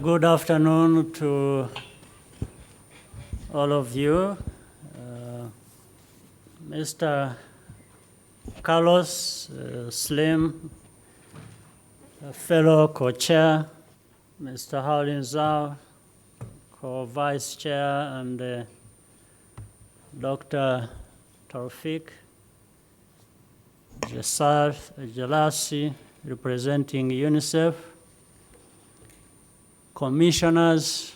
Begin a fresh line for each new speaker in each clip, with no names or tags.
Good afternoon to all of you. Mr. Carlos Slim, fellow co-chair, Mr. Howlin Zhao, co-vice chair, and Dr. Taufik Jalasi, representing UNICEF, commissioners,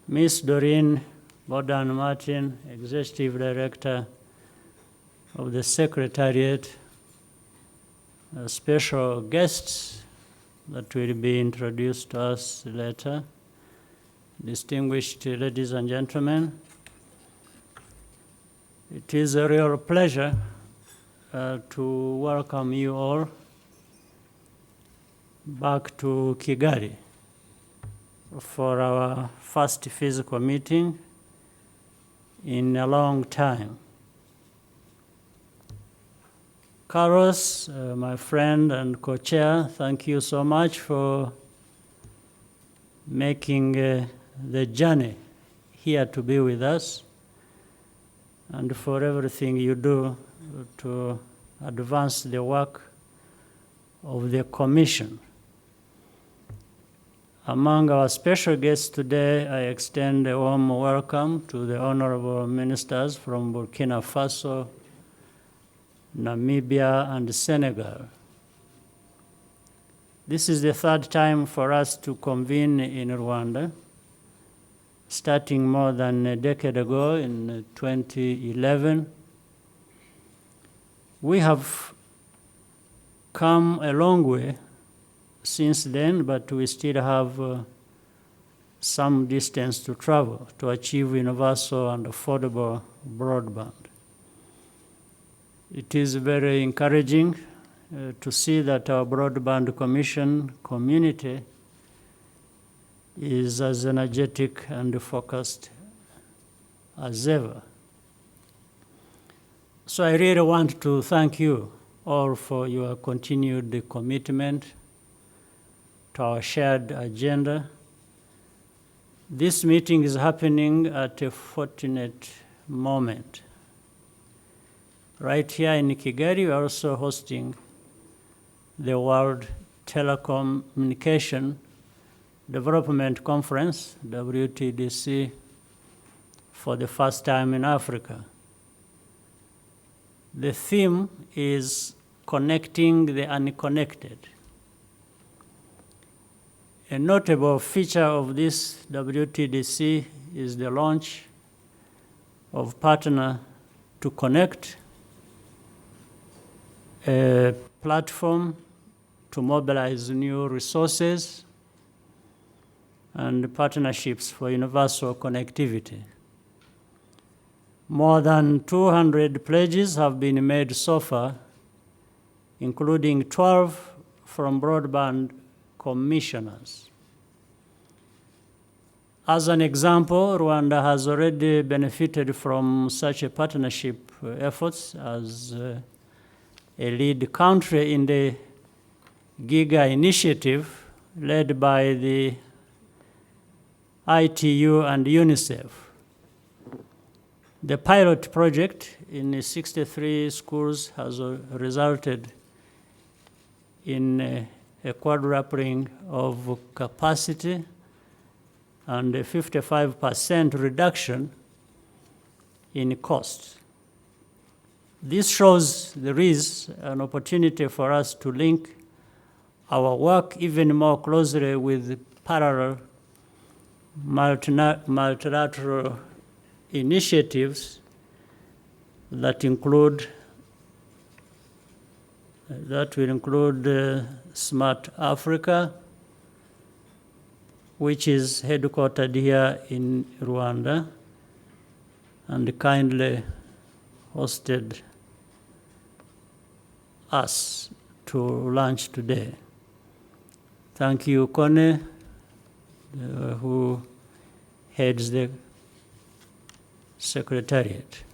Ms. Doreen Bodan-Martin, Executive Director of the Secretariat, special guests that will be introduced to us later, distinguished ladies and gentlemen. It is a real pleasure to welcome you all back to Kigali for our first physical meeting in a long time. Carlos, my friend and co-chair, thank you so much for making the journey here to be with us and for everything you do to advance the work of the Commission. Among our special guests today, I extend a warm welcome to the honorable ministers from Burkina Faso, Namibia, and Senegal. This is the third time for us to convene in Rwanda, starting more than a decade ago in 2011. We have come a long way since then, but we still have some distance to travel to achieve universal and affordable broadband. It is very encouraging to see that our Broadband Commission community is as energetic and focused as ever. So I really want to thank you all for your continued commitment to our shared agenda. This meeting is happening at a fortunate moment. Right here in Kigali, we are also hosting the World Telecommunication Development Conference, WTDC, for the first time in Africa. The theme is connecting the unconnected. A notable feature of this WTDC is the launch of Partner to Connect, a platform to mobilize new resources and partnerships for universal connectivity. More than 200 pledges have been made so far, including 12 from broadband commissioners. As an example, Rwanda has already benefited from such a partnership efforts as a lead country in the GIGA initiative led by the ITU and UNICEF. The pilot project in 63 schools has resulted in a quadrupling of capacity and a 55% reduction in costs. This shows there is an opportunity for us to link our work even more closely with parallel multilateral initiatives that will include Smart Africa, which is headquartered here in Rwanda and kindly hosted us to launch today. Thank you, Kone, who heads the Secretariat.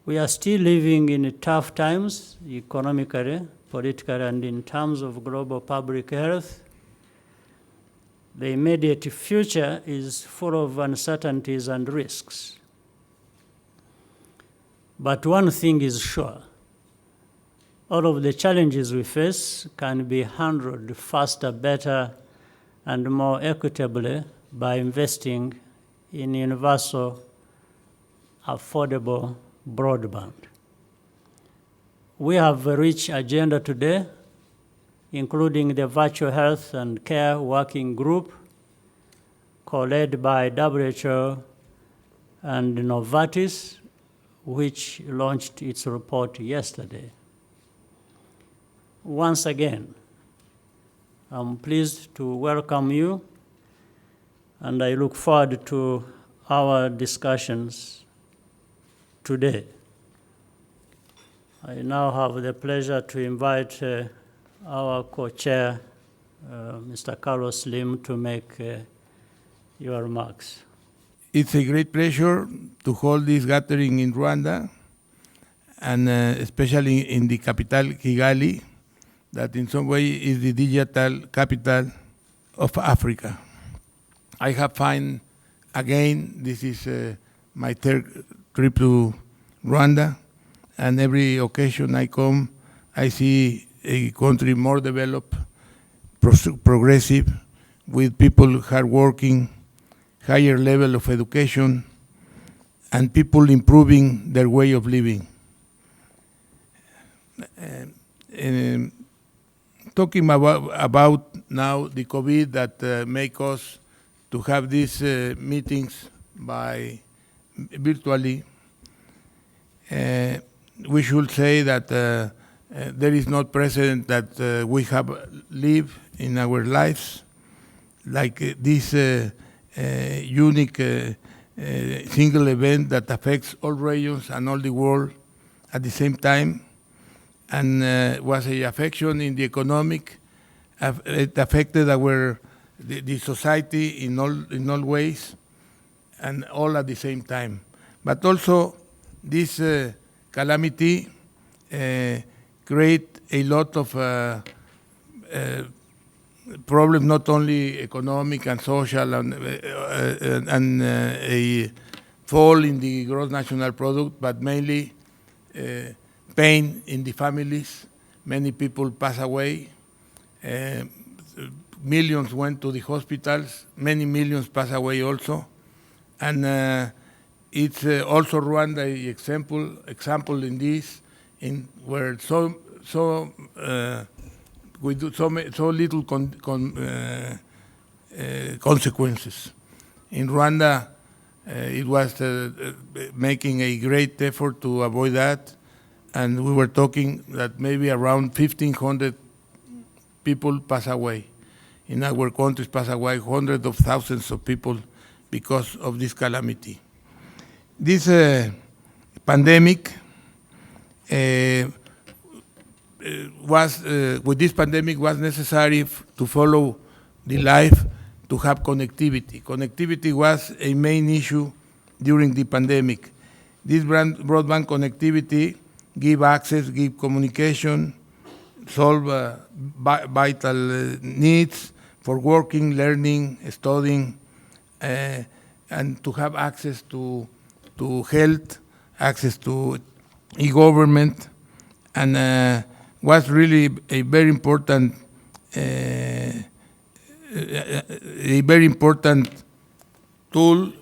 We are still living in tough times economically politically and in terms of global public health, the immediate future is full of uncertainties and risks. But one thing is sure, all of the challenges we face can be handled faster, better, and more equitably by investing in universal, affordable broadband. We have a rich agenda today, including the Virtual Health and Care Working Group, co-led by WHO and Novartis, which launched its report yesterday. Once again, I'm pleased to welcome you, and I look forward to our discussions today. I now have the pleasure to invite our co-chair, Mr. Carlos Slim, to make your remarks.
It's a great pleasure to hold this gathering in Rwanda, and especially in the capital, Kigali, that in some way is the digital capital of Africa. I have found, again, this is my third trip to Rwanda, and every occasion I come, I see a country more developed, progressive, with people hardworking, higher level of education, and people improving their way of living. Talking about now the COVID that make us to have these meetings by virtually, we should say that there is no precedent that we have lived in our lives like this unique single event that affects all regions and all the world at the same time, and was a affection in the economic. It affected the society in all ways, and all at the same time. But also, this calamity create a lot of problems, not only economic and social, and a fall in the gross national product, but mainly pain in the families. Many people pass away. Millions went to the hospitals. Many millions pass away also. And it's also Rwanda example in this, where we do so little consequences. In Rwanda, it was making a great effort to avoid that, and we were talking that maybe around 1,500 people pass away. In our countries pass away hundreds of thousands of people because of this calamity. This pandemic with this pandemic was necessary to follow the life, to have connectivity. Connectivity was a main issue during the pandemic. This broadband connectivity give access, give communication, solve vital needs for working, learning, studying, and to have access to health, access to e-government, and was really a very important tool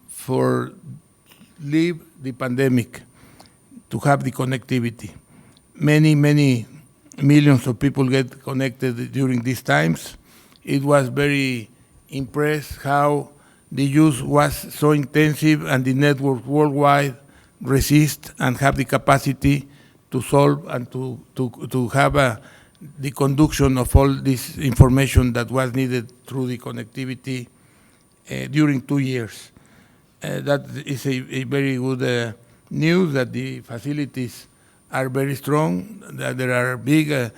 for leave the pandemic, to have the connectivity. Many millions of people get connected during these times. It was very impressed how the use was so intensive, and the network worldwide resist and have the capacity to solve and to have the conduction of all this information that was needed through the connectivity during 2 years. That is a very good news, that the facilities are very strong, that there are big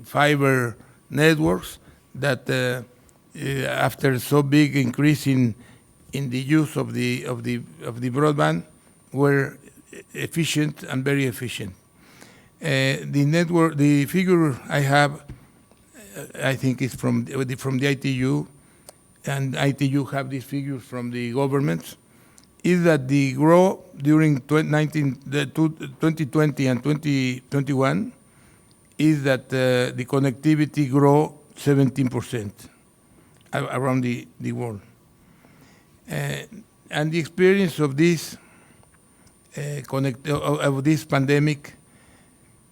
fiber networks that after so big increase in the use of the broadband were efficient and very efficient. The network, the figure I have, I think is from the ITU, and ITU have these figures from the governments, is that the growth during 2020 and 2021 is that the connectivity grow 17% around the world. And the experience of this of this pandemic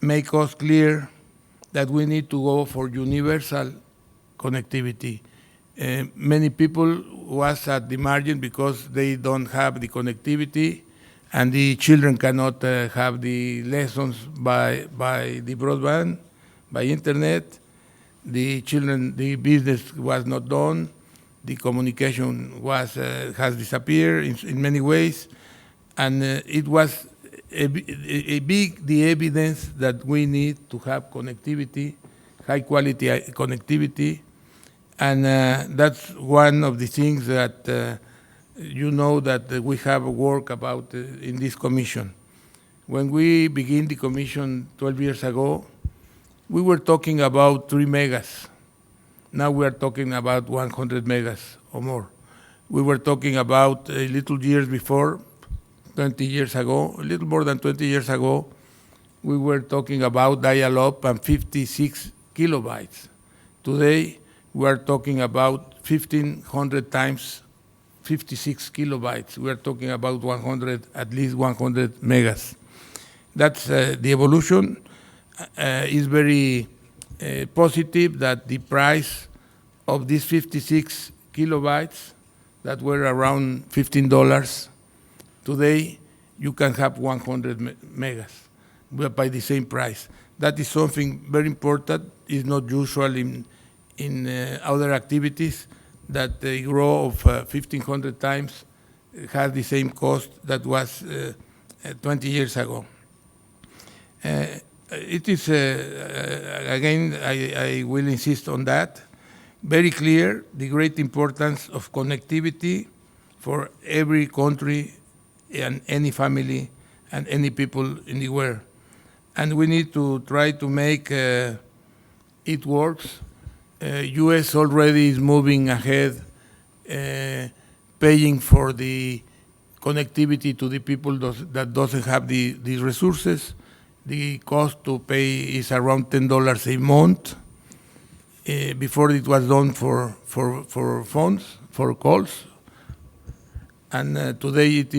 make us clear that we need to go for universal connectivity. Many people was at the margin because they don't have the connectivity, and the children cannot have the lessons by the broadband, by internet. The business was not done. The communication has disappeared in many ways, and it was the evidence that we need to have connectivity, high quality connectivity, and that's one of the things that that we have work about in this commission. When we began the commission 12 years ago, we were talking about 3 megas. Now we are talking about 100 megas or more. We were talking about a little years before, 20 years ago, a little more than 20 years ago, we were talking about dial-up and 56 kilobytes. Today, we are talking about 1,500 times 56 kilobytes. We are talking about at least 100 megas. That's the evolution. Is very positive that the price of these 56 kilobytes that were around $15, today you can have 100 megas by the same price. That is something very important. It's not usual in other activities that the growth of 1,500 times has the same cost that was 20 years ago. It is, again, I will insist on that, very clear the great importance of connectivity for every country and any family and any people in the world. And we need to try to make it works. U.S. already is moving ahead, paying for the connectivity to the people that doesn't have the resources. The cost to pay is around $10 a month. Before it was done for phones, for calls, and today it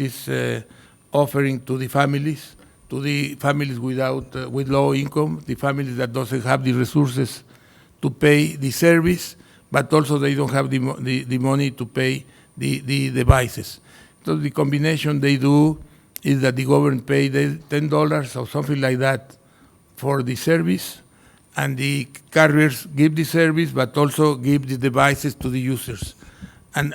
is offering to the families with low income, the families that doesn't have the resources to pay the service, but also they don't have the money to pay the devices. So the combination they do is that the government pay $10 or something like that for the service, and the carriers give the service, but also give the devices to the users. And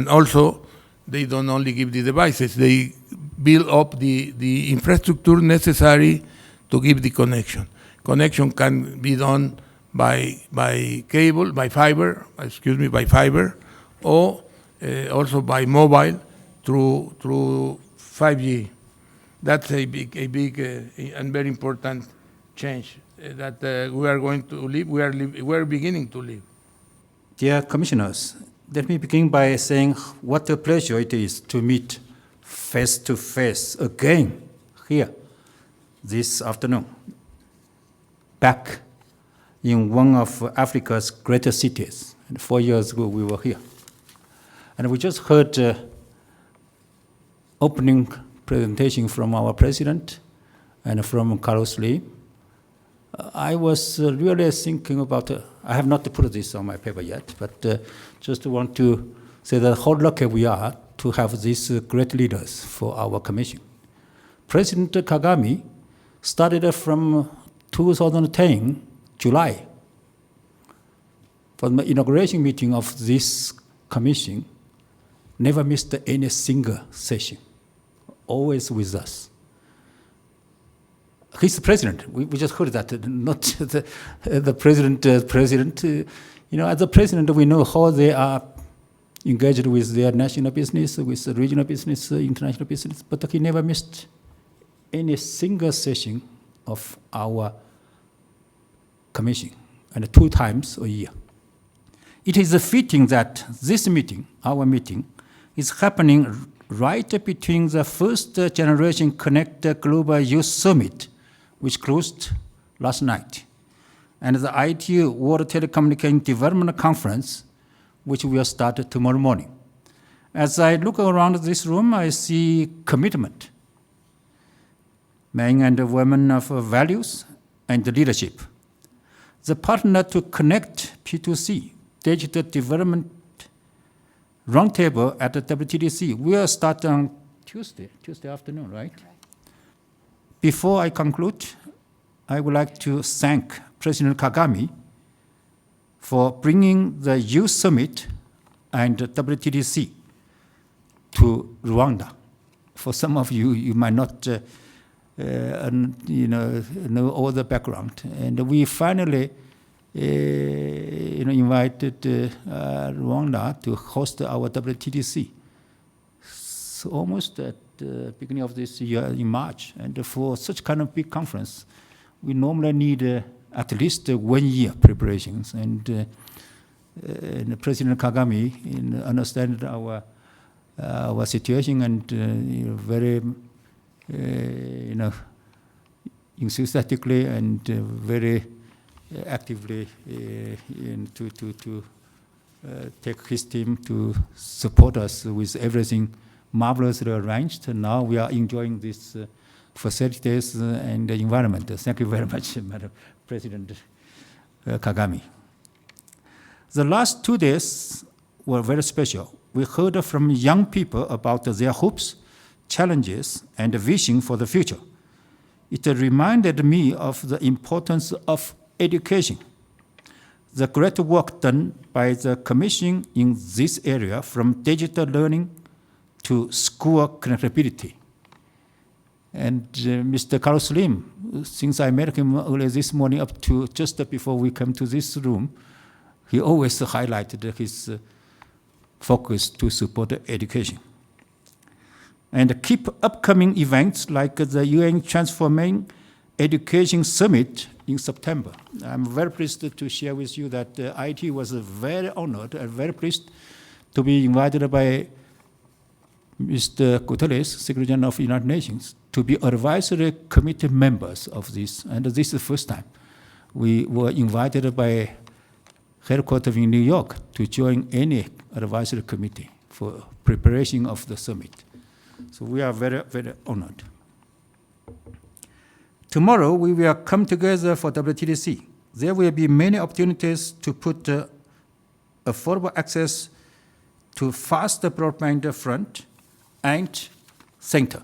also, they don't only give the devices, they build up the infrastructure necessary to give the connection. Connection can be done by fiber, or also by mobile through 5G. That's a big and very important change that we are going to live. We are beginning to live.
Dear commissioners, let me begin by saying what a pleasure it is to meet face to face again here this afternoon, back in one of Africa's greatest cities. And 4 years ago we were here. And we just heard opening presentation from our president and from Carlos Lee. I was really thinking about, I have not put this on my paper yet, but just want to say that how lucky we are to have these great leaders for our commission. President Kagame started from 2010, July, from the inauguration meeting of this commission, never missed any single session, always with us. He's the president. We just heard that, not the president. As a president, we know how they are engaged with their national business, with regional business, international business, but he never missed any single session of our commission, and 2 times a year. It is fitting that this meeting, our meeting, is happening right between the first generation Connect Global Youth Summit, which closed last night, and the IT World Telecommunication Development Conference, which will start tomorrow morning. As I look around this room, I see commitment, men and women of values and leadership. The partner to connect P2C, Digital Development Roundtable at the WTDC, will start on Tuesday afternoon, right? Before I conclude, I would like to thank President Kagame for bringing the Youth Summit and WTDC to Rwanda. For some of you, you might not know all the background. And we finally invited Rwanda to host our WTDC. So almost at the beginning of this year in March. And for such kind of big conference, we normally need at least 1 year preparations. And President Kagame understands our situation and very enthusiastically and very actively to take his team to support us with everything marvelously arranged. And now we are enjoying these facilities and the environment. Thank you very much, Madam President Kagame. The last 2 days were very special. We heard from young people about their hopes, challenges, and vision for the future. It reminded me of the importance of education. The great work done by the Commission in this area, from digital learning to school connectivity. And Mr. Carlos Lim, since I met him earlier this morning up to just before we came to this room, he always highlighted his focus to support education. And keep upcoming events like the UN Transforming Education Summit in September. I'm very pleased to share with you that IT was very honored and very pleased to be invited by Mr. Guterres, Secretary General of the United Nations, to be advisory committee members of this. And this is the first time we were invited by headquarters in New York to join any advisory committee for preparation of the summit. So we are very, very honored. Tomorrow we will come together for WTDC. There will be many opportunities to put affordable access to fast broadband front and center,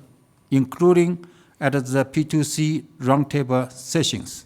including at the P2C roundtable sessions.